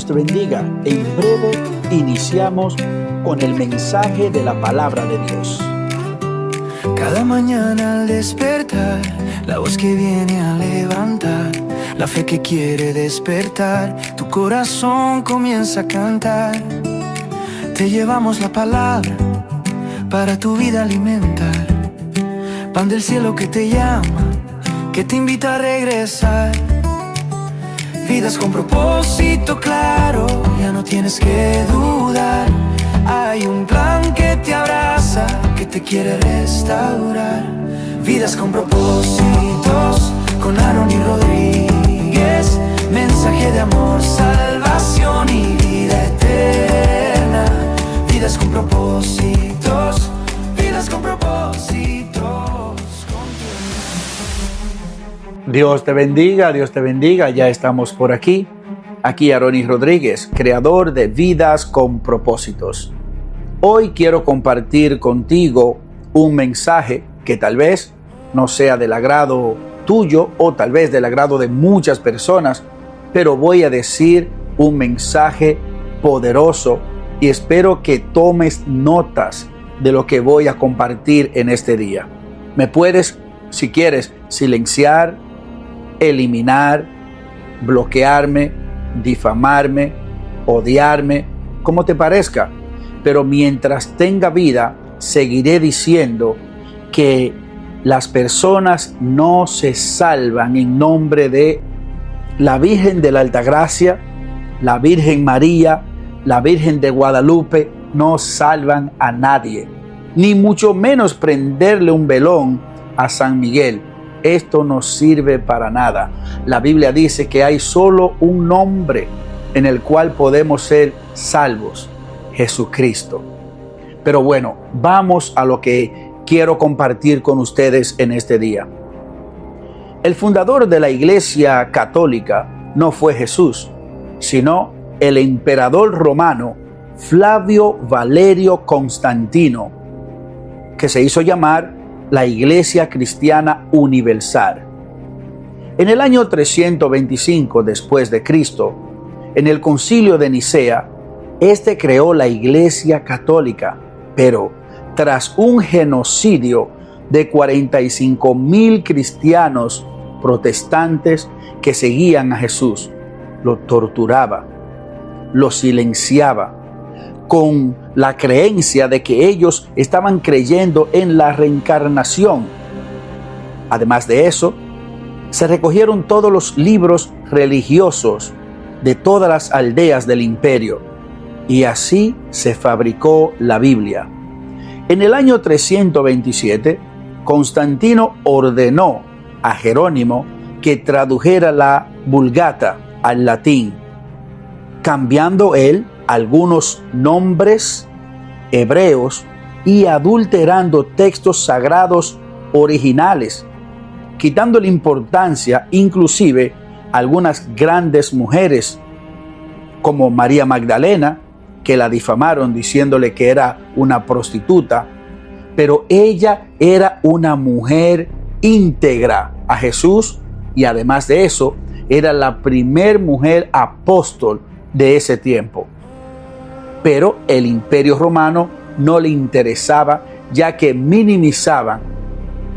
Dios te bendiga. En breve iniciamos con el mensaje de la palabra de Dios. Cada mañana al despertar, la voz que viene a levantar, la fe que quiere despertar, tu corazón comienza a cantar. Te llevamos la palabra para tu vida alimentar, pan del cielo que te llama, que te invita a regresar. Vidas con propósito claro, ya no tienes que dudar. Hay un plan que te abraza, que te quiere restaurar. Vidas con propósitos, con Aaron y Rodríguez. Mensaje de amor, salvación y vida eterna. Vidas con propósitos, vidas con propósitos. Dios te bendiga, Dios te bendiga. Ya estamos por aquí. Aquí Aaron y Rodríguez, creador de Vidas con Propósitos. Hoy quiero compartir contigo un mensaje que tal vez no sea del agrado tuyo o tal vez del agrado de muchas personas, pero voy a decir un mensaje poderoso y espero que tomes notas de lo que voy a compartir en este día. Me puedes, si quieres, silenciar, eliminar, bloquearme, difamarme, odiarme, como te parezca, pero mientras tenga vida seguiré diciendo que las personas no se salvan en nombre de la Virgen de la Altagracia, la Virgen María, la Virgen de Guadalupe. No salvan a nadie, ni mucho menos prenderle un velón a San Miguel. Esto no sirve para nada. La Biblia dice que hay solo un nombre en el cual podemos ser salvos: Jesucristo. Pero bueno, vamos a lo que quiero compartir con ustedes en este día. El fundador de la Iglesia Católica no fue Jesús, sino el emperador romano Flavio Valerio Constantino, que se hizo llamar la Iglesia Cristiana Universal. En el año 325 después de Cristo, en el Concilio de Nicea, este creó la Iglesia Católica, pero tras un genocidio de 45,000 cristianos protestantes que seguían a Jesús, lo torturaba, lo silenciaba, con la creencia de que ellos estaban creyendo en la reencarnación. Además de eso, se recogieron todos los libros religiosos de todas las aldeas del imperio, y así se fabricó la Biblia. En el año 327, Constantino ordenó a Jerónimo que tradujera la Vulgata al latín, cambiando él algunos nombres hebreos y adulterando textos sagrados originales, quitándole importancia inclusive a algunas grandes mujeres como María Magdalena, que la difamaron diciéndole que era una prostituta, pero ella era una mujer íntegra a Jesús y además de eso era la primer mujer apóstol de ese tiempo. Pero el Imperio Romano no le interesaba, ya que minimizaban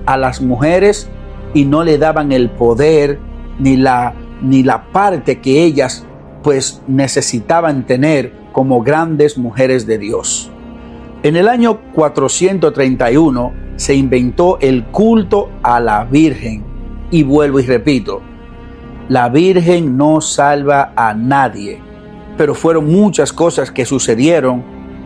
a las mujeres y no le daban el poder ni la parte que ellas pues necesitaban tener como grandes mujeres de Dios. En el año 431 se inventó el culto a la Virgen, y vuelvo y repito, la Virgen no salva a nadie. Pero fueron muchas cosas que sucedieron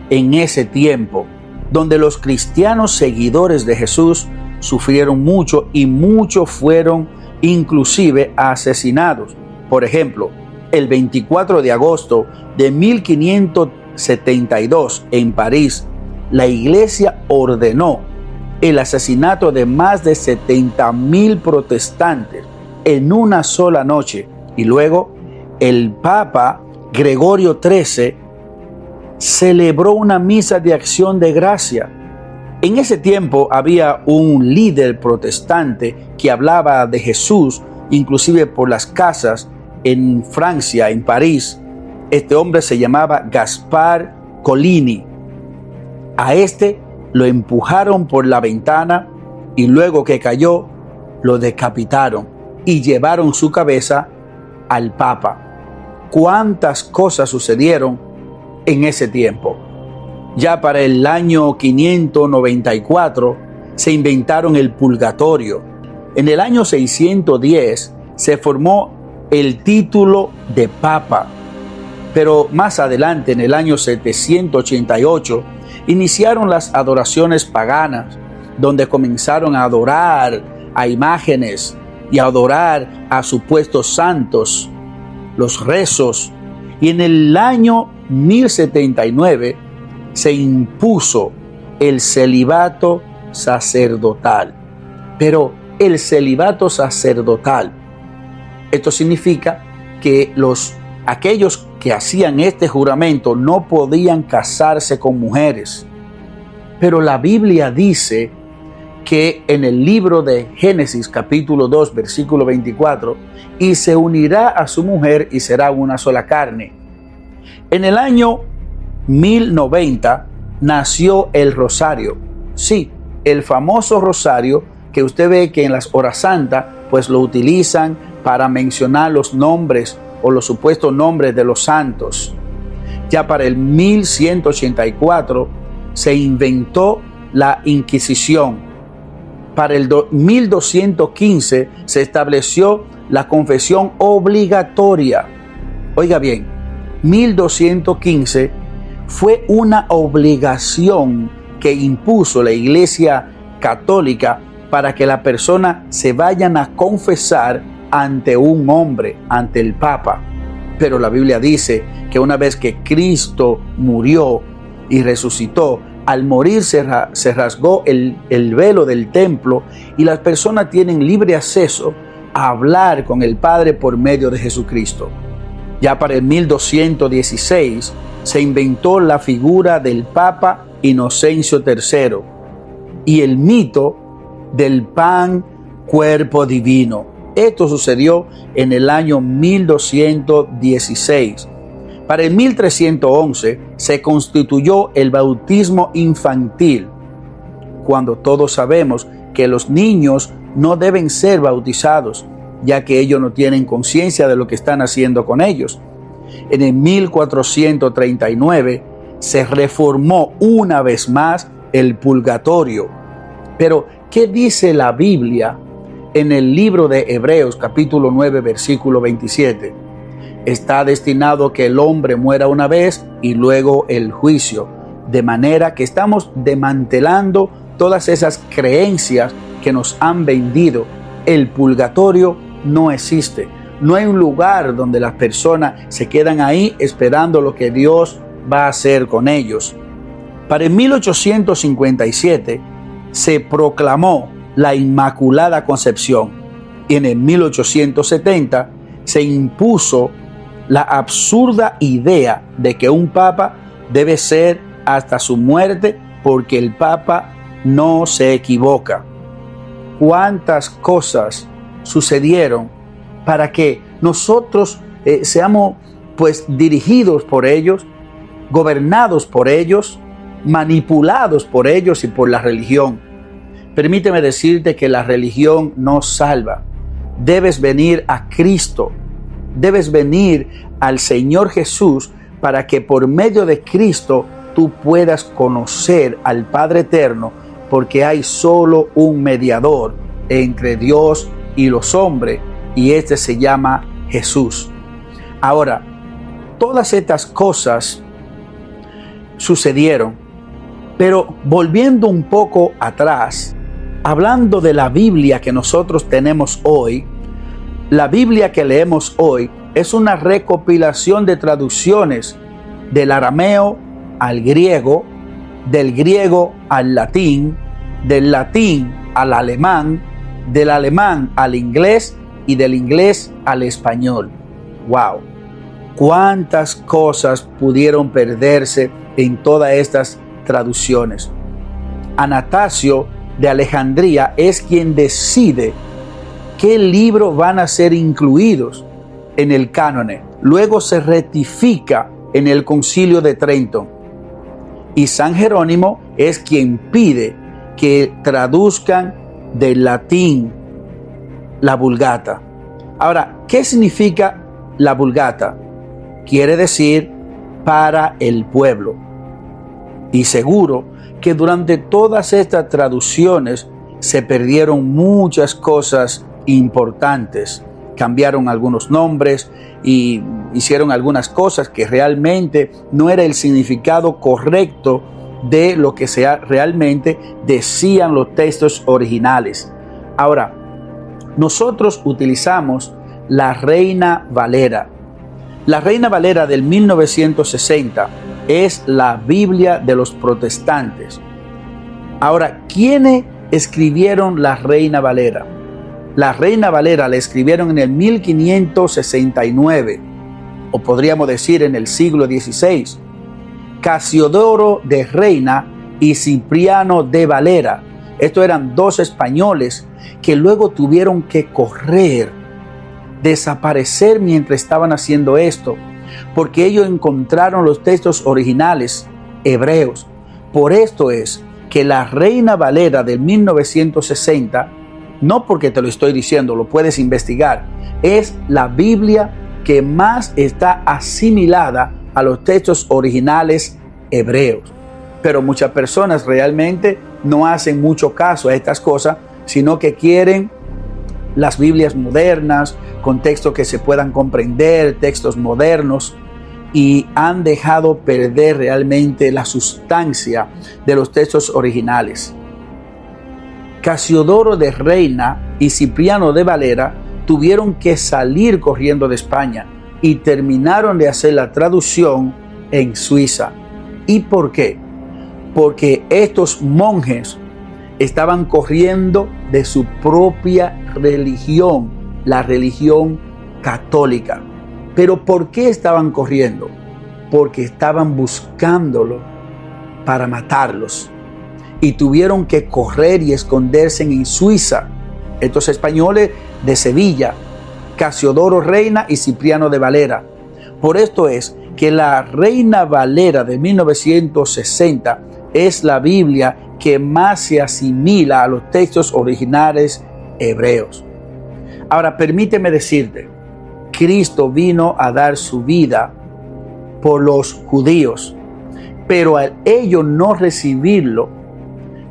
en ese tiempo, donde los cristianos seguidores de Jesús sufrieron mucho y muchos fueron inclusive asesinados. Por ejemplo, el 24 de agosto de 1572 en París, la iglesia ordenó el asesinato de más de 70,000 protestantes en una sola noche, y luego el Papa Gregorio XIII celebró una misa de acción de gracia. En ese tiempo había un líder protestante que hablaba de Jesús, inclusive por las casas en Francia, en París, Este hombre se llamaba Gaspar Colini. A este lo empujaron por la ventana y luego que cayó, lo decapitaron y llevaron su cabeza al Papa. ¿Cuántas cosas sucedieron en ese tiempo? Ya para el año 594 se inventaron el purgatorio. En el año 610 se formó el título de Papa. Pero más adelante, en el año 788, iniciaron las adoraciones paganas, donde comenzaron a adorar a imágenes y a adorar a supuestos santos, los rezos. Y en el año 1079 se impuso el celibato sacerdotal. Pero el celibato sacerdotal, esto significa que aquellos que hacían este juramento no podían casarse con mujeres. Pero la Biblia dice que en el libro de Génesis capítulo 2 versículo 24, y se unirá a su mujer y será una sola carne. En el año 1090 nació el rosario. Sí, el famoso rosario que usted ve que en las horas santas pues lo utilizan para mencionar los nombres o los supuestos nombres de los santos. Ya para el 1184 se inventó la Inquisición. Para el 1215 se estableció la confesión obligatoria. Oiga bien, 1215 fue una obligación que impuso la Iglesia Católica para que la persona se vayan a confesar ante un hombre, ante el Papa. Pero la Biblia dice que una vez que Cristo murió y resucitó, al morir se rasgó el velo del templo y las personas tienen libre acceso a hablar con el Padre por medio de Jesucristo. Ya para el 1216 se inventó la figura del Papa Inocencio III y el mito del pan cuerpo divino. Esto sucedió en el año 1216. Para el 1311 se constituyó el bautismo infantil, cuando todos sabemos que los niños no deben ser bautizados, ya que ellos no tienen conciencia de lo que están haciendo con ellos. En el 1439 se reformó una vez más el purgatorio. Pero, ¿qué dice la Biblia en el libro de Hebreos capítulo 9 versículo 27? Está destinado que el hombre muera una vez y luego el juicio. De manera que estamos desmantelando todas esas creencias que nos han vendido. El purgatorio no existe. No hay un lugar donde las personas se quedan ahí esperando lo que Dios va a hacer con ellos. Para el 1857 se proclamó la Inmaculada Concepción y en el 1870 se impuso la absurda idea de que un papa debe ser hasta su muerte porque el papa no se equivoca. ¿Cuántas cosas sucedieron para que nosotros seamos pues dirigidos por ellos, gobernados por ellos, manipulados por ellos y por la religión? Permíteme decirte que la religión no salva. Debes venir a Cristo. Debes venir al Señor Jesús para que por medio de Cristo tú puedas conocer al Padre Eterno, porque hay solo un mediador entre Dios y los hombres, y este se llama Jesús. Ahora, todas estas cosas sucedieron, pero volviendo un poco atrás, hablando de la Biblia que nosotros tenemos hoy, la Biblia que leemos hoy es una recopilación de traducciones del arameo al griego, del griego al latín, del latín al alemán, del alemán al inglés y del inglés al español. ¡Wow! ¿Cuántas cosas pudieron perderse en todas estas traducciones? Anastasio de Alejandría es quien decide qué libros van a ser incluidos en el cánone. Luego se rectifica en el Concilio de Trento. Y San Jerónimo es quien pide que traduzcan del latín la Vulgata. Ahora, ¿qué significa la Vulgata? Quiere decir para el pueblo. Y seguro que durante todas estas traducciones se perdieron muchas cosas importantes. Cambiaron algunos nombres y hicieron algunas cosas que realmente no era el significado correcto de lo que realmente decían los textos originales. Ahora, nosotros utilizamos la Reina Valera. La Reina Valera del 1960 es la Biblia de los protestantes. Ahora, ¿quiénes escribieron la Reina Valera? La Reina Valera la escribieron en el 1569, o podríamos decir en el siglo XVI. Casiodoro de Reina y Cipriano de Valera. Estos eran dos españoles que luego tuvieron que correr, desaparecer mientras estaban haciendo esto, porque ellos encontraron los textos originales hebreos. Por esto es que la Reina Valera del 1960, no porque te lo estoy diciendo, lo puedes investigar, es la Biblia que más está asimilada a los textos originales hebreos. Pero muchas personas realmente no hacen mucho caso a estas cosas, sino que quieren las Biblias modernas, con textos que se puedan comprender, textos modernos, y han dejado perder realmente la sustancia de los textos originales. Casiodoro de Reina y Cipriano de Valera tuvieron que salir corriendo de España y terminaron de hacer la traducción en Suiza. ¿Y por qué? Porque estos monjes estaban corriendo de su propia religión, la religión católica. ¿Pero por qué estaban corriendo? Porque estaban buscándolo para matarlos. Y tuvieron que correr y esconderse en Suiza. Estos españoles de Sevilla, Casiodoro Reina y Cipriano de Valera. Por esto es que la Reina Valera de 1960 es la Biblia que más se asimila a los textos originales hebreos. Ahora, permíteme decirte, Cristo vino a dar su vida por los judíos, pero al ellos no recibirlo,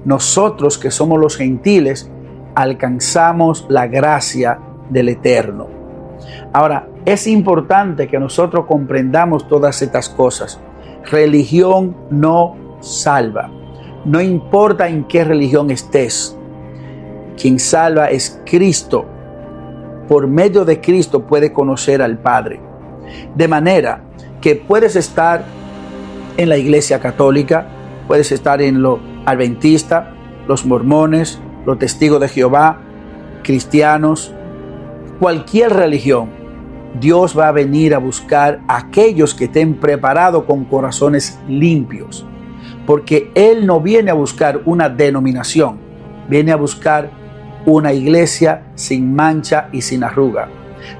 nosotros que somos los gentiles, alcanzamos la gracia del Eterno. Ahora, es importante que nosotros comprendamos todas estas cosas. Religión no salva. No importa en qué religión estés. Quien salva es Cristo. Por medio de Cristo puede conocer al Padre. De manera que puedes estar en la Iglesia Católica, puedes estar en lo adventista, los mormones, los testigos de Jehová, cristianos, cualquier religión. Dios va a venir a buscar a aquellos que estén preparados con corazones limpios. Porque Él no viene a buscar una denominación, viene a buscar una iglesia sin mancha y sin arruga.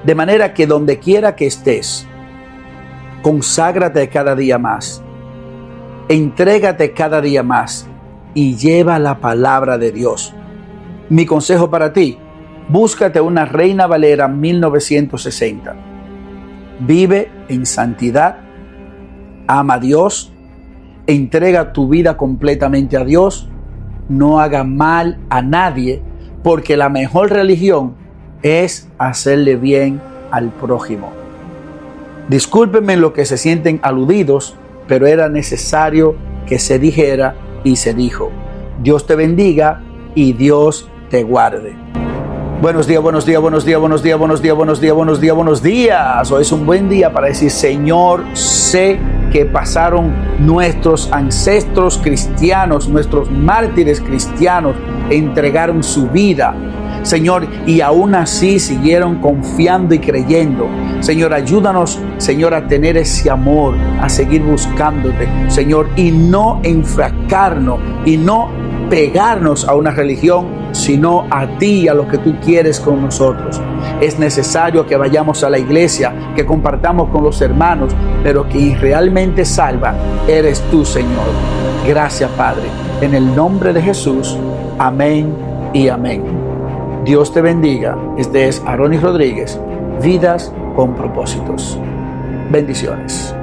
De manera que donde quiera que estés, conságrate cada día más, entrégate cada día más y lleva la palabra de Dios. Mi consejo para ti, búscate una Reina Valera 1960. Vive en santidad, ama a Dios, entrega tu vida completamente a Dios, no haga mal a nadie, porque la mejor religión es hacerle bien al prójimo. Discúlpenme lo que se sienten aludidos, pero era necesario que se dijera y se dijo. Dios te bendiga y Dios te guarde. Buenos días, buenos días, buenos días, buenos días, buenos días, buenos días, buenos días, buenos días. Hoy es un buen día para decir, Señor, sé que pasaron nuestros ancestros cristianos, nuestros mártires cristianos, entregaron su vida, Señor, y aún así siguieron confiando y creyendo. Señor, ayúdanos, Señor, a tener ese amor, a seguir buscándote, Señor, y no enfrascarnos y no pegarnos a una religión, sino a ti y a lo que tú quieres con nosotros. Es necesario que vayamos a la iglesia, que compartamos con los hermanos, pero quien realmente salva eres tú, Señor. Gracias, Padre. En el nombre de Jesús. Amén y amén. Dios te bendiga. Este es Aronis Rodríguez. Vidas con propósitos. Bendiciones.